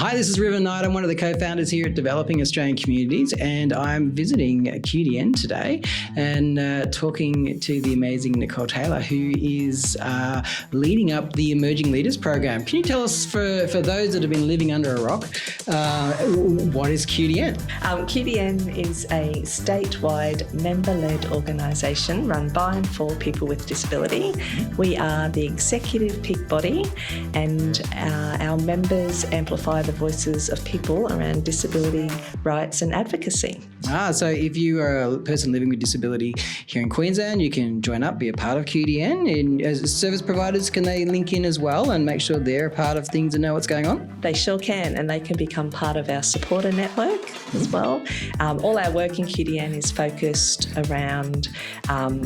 Hi, this is River Knight. I'm one of the co-founders here at Developing Australian Communities, and I'm visiting QDN today and talking to the amazing Nicole Taylor, who is leading up the Emerging Leaders program. Can you tell us, for those that have been living under a rock, what is QDN? QDN is a statewide member-led organisation run by and for people with disability. We are the executive peak body, and our members amplify the voices of people around disability rights and advocacy. So if you are a person living with disability here in Queensland, you can join up, be a part of QDN. And as service providers, can they link in as well and make sure they're a part of things and know what's going on? They sure can, and they can become part of our supporter network as well. All our work in QDN is focused around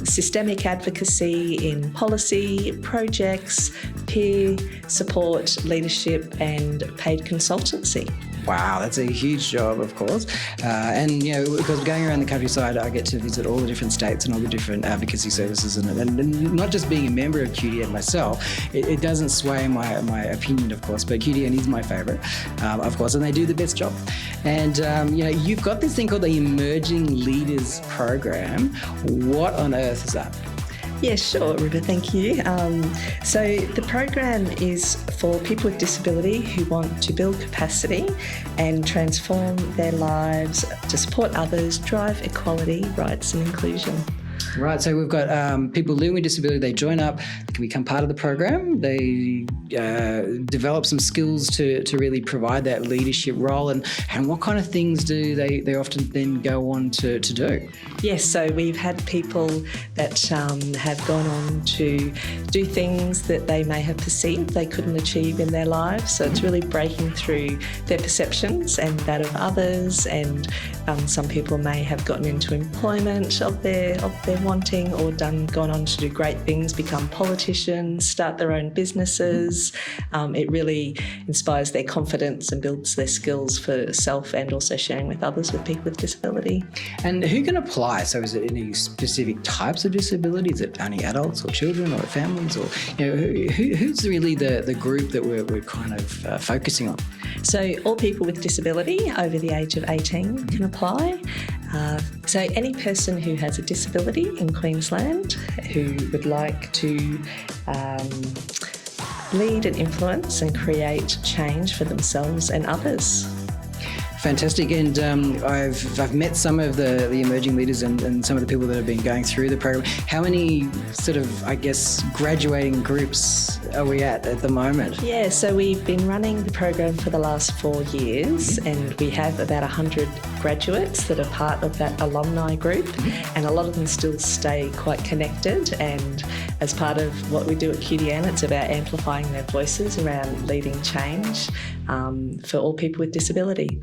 systemic advocacy in policy, projects, peer support, leadership and paid consultancy. Wow, that's a huge job, of course. And, because going around the countryside, I get to visit all the different states and all the different advocacy services. And not just being a member of QDN myself, it doesn't sway my opinion, of course, but QDN is my favourite, of course, and they do the best job. And, you've got this thing called the Emerging Leaders program. What on earth is that? Yeah, sure, River, thank you. So the program is for people with disability who want to build capacity and transform their lives to support others, drive equality, rights and inclusion. Right, so we've got people living with disability, they join up, they can become part of the program, they develop some skills to really provide that leadership role, and what kind of things do they often then go on to do? Yes, so we've had people that have gone on to do things that they may have perceived they couldn't achieve in their lives, so it's really breaking through their perceptions and that of others, and some people may have gotten into employment of their wanting or gone on to do great things, become politicians, start their own businesses. It really inspires their confidence and builds their skills for self and also sharing with others with people with disability. And who can apply? So is it any specific types of disability? Is it only adults or children or families? Or who's really the group that we're kind of focusing on? So all people with disability over the age of 18 can apply. So any person who has a disability in Queensland who would like to lead and influence and create change for themselves and others. Fantastic, and I've met some of the emerging leaders and some of the people that have been going through the program. How many sort of, graduating groups are we at the moment? Yeah, so we've been running the program for the last 4 years, and we have about 100 graduates that are part of that alumni group, and a lot of them still stay quite connected. And as part of what we do at QDN, it's about amplifying their voices around leading change for all people with disability.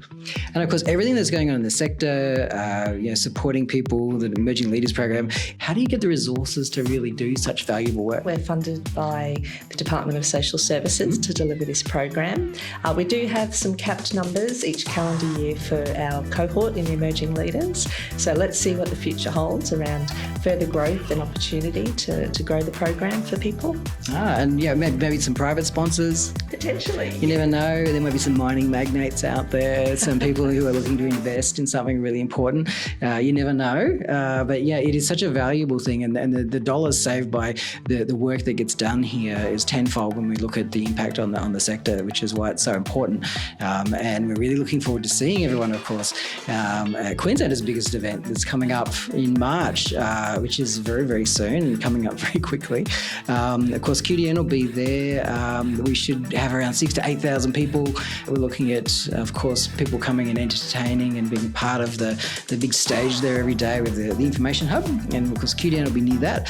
And of course, everything that's going on in the sector, supporting people, the Emerging Leaders program, how do you get the resources to really do such valuable work? We're funded by the Department of Social Services to deliver this program. We do have some capped numbers each calendar year for our cohort in the Emerging Leaders. So let's see what the future holds around further growth and opportunity to grow the program for people. And maybe some private sponsors. Potentially. You never know. There might be some mining magnates out there, some people who are looking to invest in something really important. You never know. But it is such a valuable thing, and the dollars saved by the work that gets done here is tenfold when we look at the impact on the sector, which is why it's so important. And we're really looking forward to seeing everyone, of course, at Queensland's biggest event that's coming up in March, which is very, very soon and coming up very quickly. Of course, QDN will be there. We should have around 6,000 to 8,000 people. We're looking at, of course, people coming and entertaining and being part of the big stage there every day with the information hub. And of course, QDN will be near that,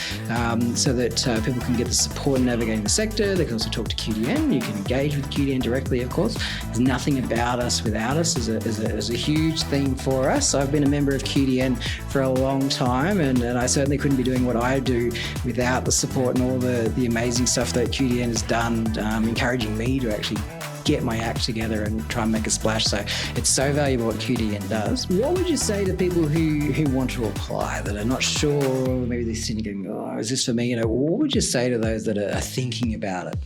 so that people can get the support in navigating the sector. They can also talk to QDN. You can engage with QDN directly, of course. There's nothing about us without us is a huge theme for us. I've been a member of QDN for a long time, and I certainly couldn't be doing what I do without the support and all the amazing stuff that QDN has done, encouraging me to actually get my act together and try and make a splash. So it's so valuable what QDN does. What would you say to people who want to apply, that are not sure, maybe they're sitting going, oh, is this for me? What would you say to those that are thinking about it?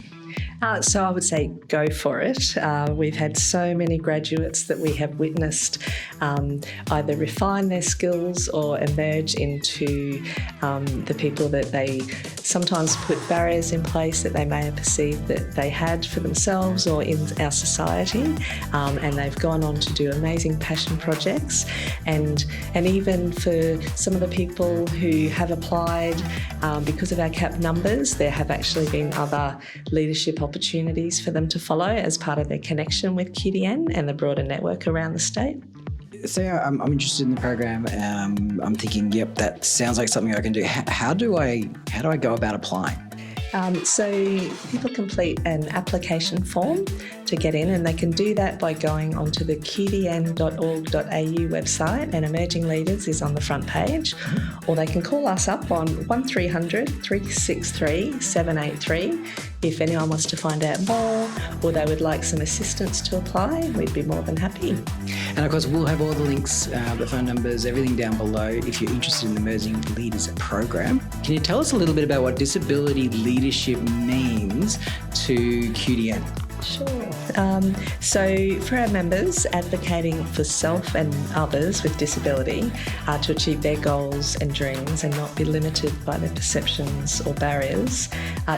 So I would say go for it. We've had so many graduates that we have witnessed either refine their skills or emerge into the people that they sometimes put barriers in place that they may have perceived that they had for themselves or in our society, and they've gone on to do amazing passion projects. And even for some of the people who have applied because of our cap numbers, there have actually been other leadership opportunities for them to follow as part of their connection with QDN and the broader network around the state. So I'm interested in the program. I'm thinking, yep, that sounds like something I can do. How do I go about applying? So people complete an application form to get in, and they can do that by going onto the qdn.org.au website, and Emerging Leaders is on the front page, or they can call us up on 1300 363 783 if anyone wants to find out more or they would like some assistance to apply. We'd be more than happy. And of course, we'll have all the links, the phone numbers, everything down below if you're interested in the Emerging Leaders program. Can you tell us a little bit about what disability leadership means to QDN? Sure. So for our members, advocating for self and others with disability to achieve their goals and dreams and not be limited by their perceptions or barriers,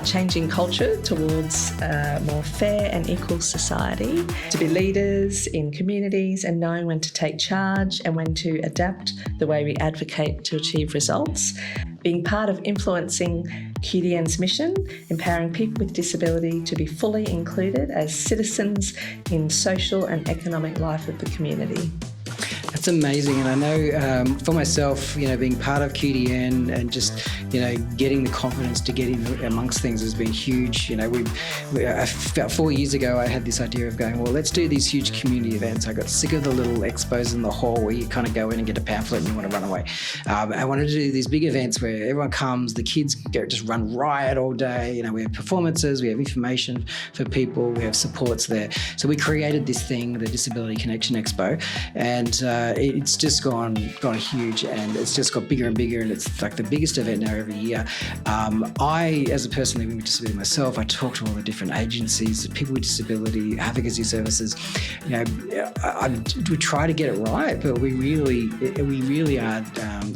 changing culture towards a more fair and equal society, to be leaders in communities and knowing when to take charge and when to adapt the way we advocate to achieve results, being part of influencing QDN's mission, empowering people with disability to be fully included as citizens in social and economic life of the community. That's amazing. And I know for myself, being part of QDN and just, getting the confidence to get in amongst things has been huge. About 4 years ago, I had this idea of going, well, let's do these huge community events. I got sick of the little expos in the hall where you kind of go in and get a pamphlet and you want to run away. I wanted to do these big events where everyone comes, the kids just run riot all day. We have performances, we have information for people, we have supports there. So we created this thing, the Disability Connection Expo, and it's just gone huge, and it's just got bigger and bigger, and it's like the biggest event now every year. I, as a person living with disability myself, I talk to all the different agencies, people with disability, advocacy services. We try to get it right, but we really are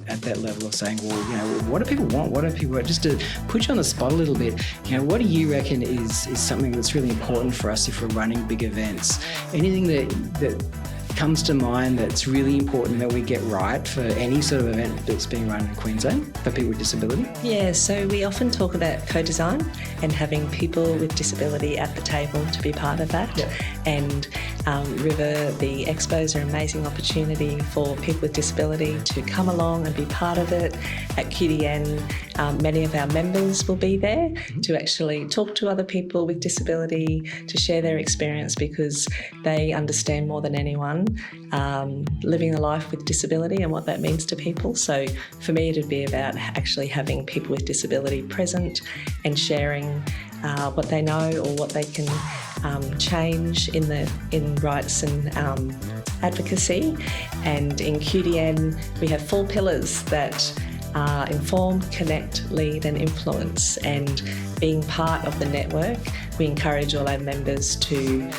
at that level of saying, well, what do people want? What do people want? Just to put you on the spot a little bit, what do you reckon is something that's really important for us if we're running big events? Anything that comes to mind that's really important that we get right for any sort of event that's being run in Queensland for people with disability? Yeah, so we often talk about co-design and having people with disability at the table to be part of that. Yep. And River, the expos are an amazing opportunity for people with disability to come along and be part of it. At QDN, many of our members will be there to actually talk to other people with disability, to share their experience, because they understand more than anyone living a life with disability and what that means to people. So for me, it'd be about actually having people with disability present and sharing what they know or what they can change in rights and advocacy. And in QDN, we have 4 pillars that are inform, connect, lead and influence. And being part of the network, we encourage all our members to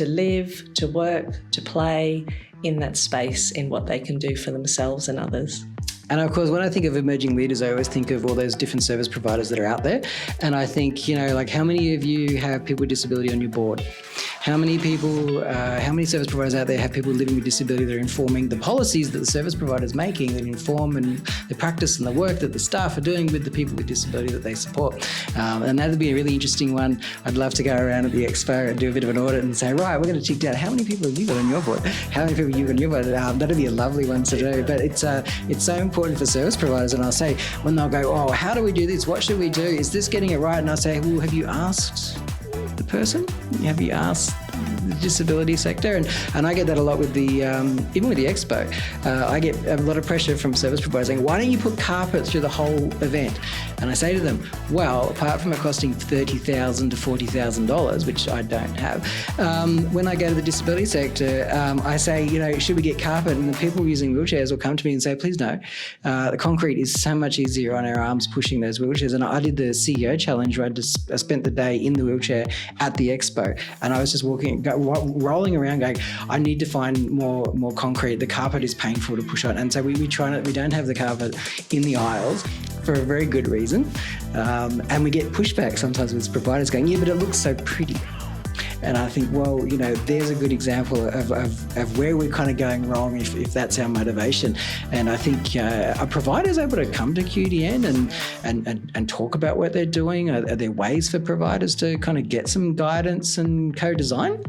live, to work, to play in that space in what they can do for themselves and others. And of course, when I think of emerging leaders, I always think of all those different service providers that are out there. And I think, how many of you have people with disability on your board? How many service providers out there have people living with disability that are informing the policies that the service provider is making, that inform and the practice and the work that the staff are doing with the people with disability that they support? And that'd be a really interesting one. I'd love to go around at the expo and do a bit of an audit and say, right, we're going to check down how many people have you got on your board? How many people have you got on your board? That'd be a lovely one to do. But it's so important for service providers. And I'll say, when they'll go, oh, how do we do this? What should we do? Is this getting it right? And I'll say, well, have you asked the person? Have you asked the disability sector, and I get that a lot with the even with the expo. I get a lot of pressure from service providers saying, why don't you put carpet through the whole event? And I say to them, well, apart from it costing $30,000 to $40,000, which I don't have, when I go to the disability sector, I say, should we get carpet? And the people using wheelchairs will come to me and say, please no. The concrete is so much easier on our arms pushing those wheelchairs. And I did the CEO challenge where I spent the day in the wheelchair at the expo, and I was just rolling around going, I need to find more concrete. The carpet is painful to push on. And so we don't have the carpet in the aisles for a very good reason. And we get pushback sometimes with providers going, yeah, but it looks so pretty. And I think, well, there's a good example of where we're kind of going wrong if that's our motivation. And I think a provider is able to come to QDN and talk about what they're doing. Are there ways for providers to kind of get some guidance and co-design?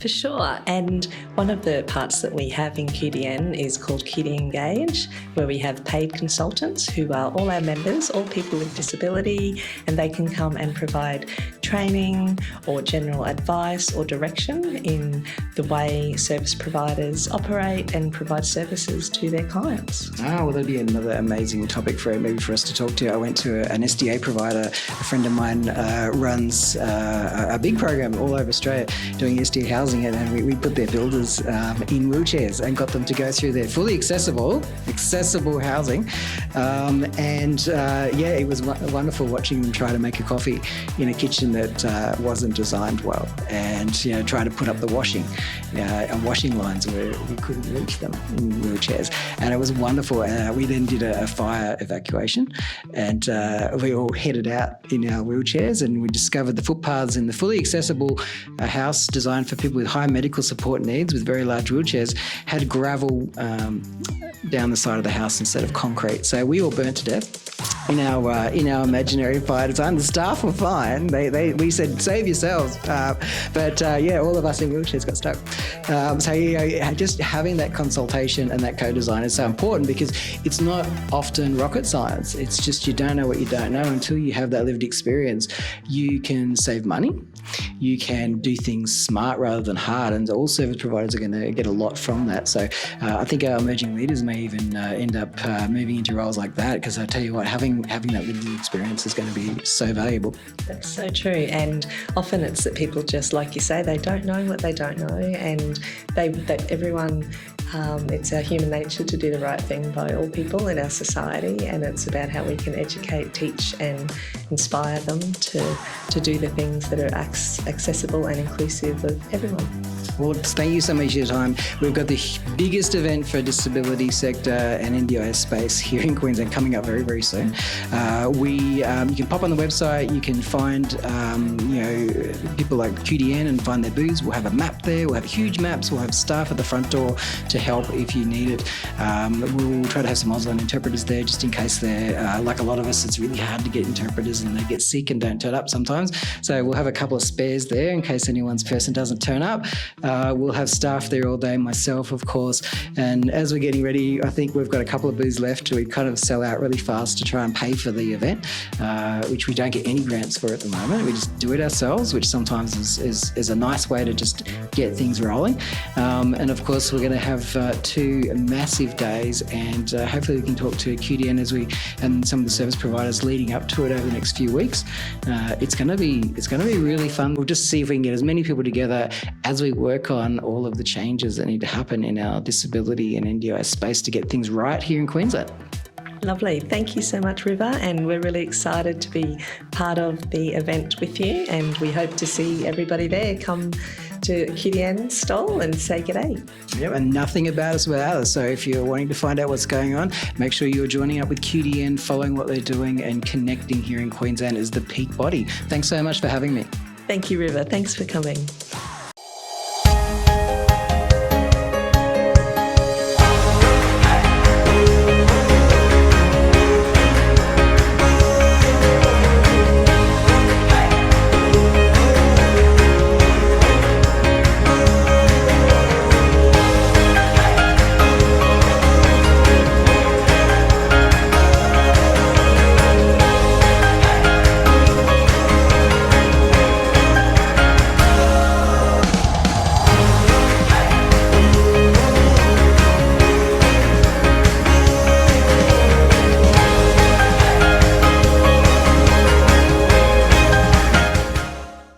For sure. And one of the parts that we have in QDN is called QD Engage, where we have paid consultants who are all our members, all people with disability, and they can come and provide training or general advice or direction in the way service providers operate and provide services to their clients. Well, that'd be another amazing topic for us to talk to. I went to an SDA provider. A friend of mine runs a big program all over Australia doing SDA housing, and we put their builders in wheelchairs and got them to go through their fully accessible housing. It was wonderful watching them try to make a coffee in a kitchen that wasn't designed well, and try to put up the washing on washing lines where we couldn't reach them in wheelchairs. And it was wonderful. We then did a fire evacuation, and we all headed out in our wheelchairs, and we discovered the footpaths in the fully accessible house designed for people with high medical support needs with very large wheelchairs had gravel down the side of the house instead of concrete. So we all burnt to death in our imaginary fire design. The staff were fine. We said, save yourselves. But all of us in wheelchairs got stuck. Just having that consultation and that co-design is so important, because it's not often rocket science. It's just you don't know what you don't know until you have that lived experience. You can save money. You can do things smart rather than hard, and all service providers are going to get a lot from that. So I think our emerging leaders may even end up moving into roles like that, because I tell you what, having that lived experience is going to be so valuable. That's so true. And often it's that people just, like you say, they don't know what they don't know, and everyone. It's our human nature to do the right thing by all people in our society, and it's about how we can educate, teach and inspire them to do the things that are accessible and inclusive of everyone. Well, thank you so much for your time. We've got the biggest event for disability sector and NDIS space here in Queensland coming up very, very soon. You can pop on the website, you can find people like QDN and find their booths. We'll have a map there, we'll have huge maps, we'll have staff at the front door to help if you need it. We'll try to have some Auslan interpreters there just in case they're, like a lot of us, it's really hard to get interpreters and they get sick and don't turn up sometimes. So we'll have a couple of spares there in case anyone's person doesn't turn up. We'll have staff there all day, myself, of course. And as we're getting ready, I think we've got a couple of booths left. We kind of sell out really fast to try and pay for the event, which we don't get any grants for at the moment. We just do it ourselves, which sometimes is a nice way to just get things rolling. And of course, we're going to have 2 massive days, and hopefully we can talk to QDN and some of the service providers leading up to it over the next few weeks. It's going to be really fun. We'll just see if we can get as many people together as we work on all of the changes that need to happen in our disability and NDIS space to get things right here in Queensland. Lovely. Thank you so much, River. And we're really excited to be part of the event with you. And we hope to see everybody there. Come to QDN stall and say g'day. Yep, and nothing about us without us. So if you're wanting to find out what's going on, make sure you're joining up with QDN, following what they're doing and connecting here in Queensland as the peak body. Thanks so much for having me. Thank you, River. Thanks for coming.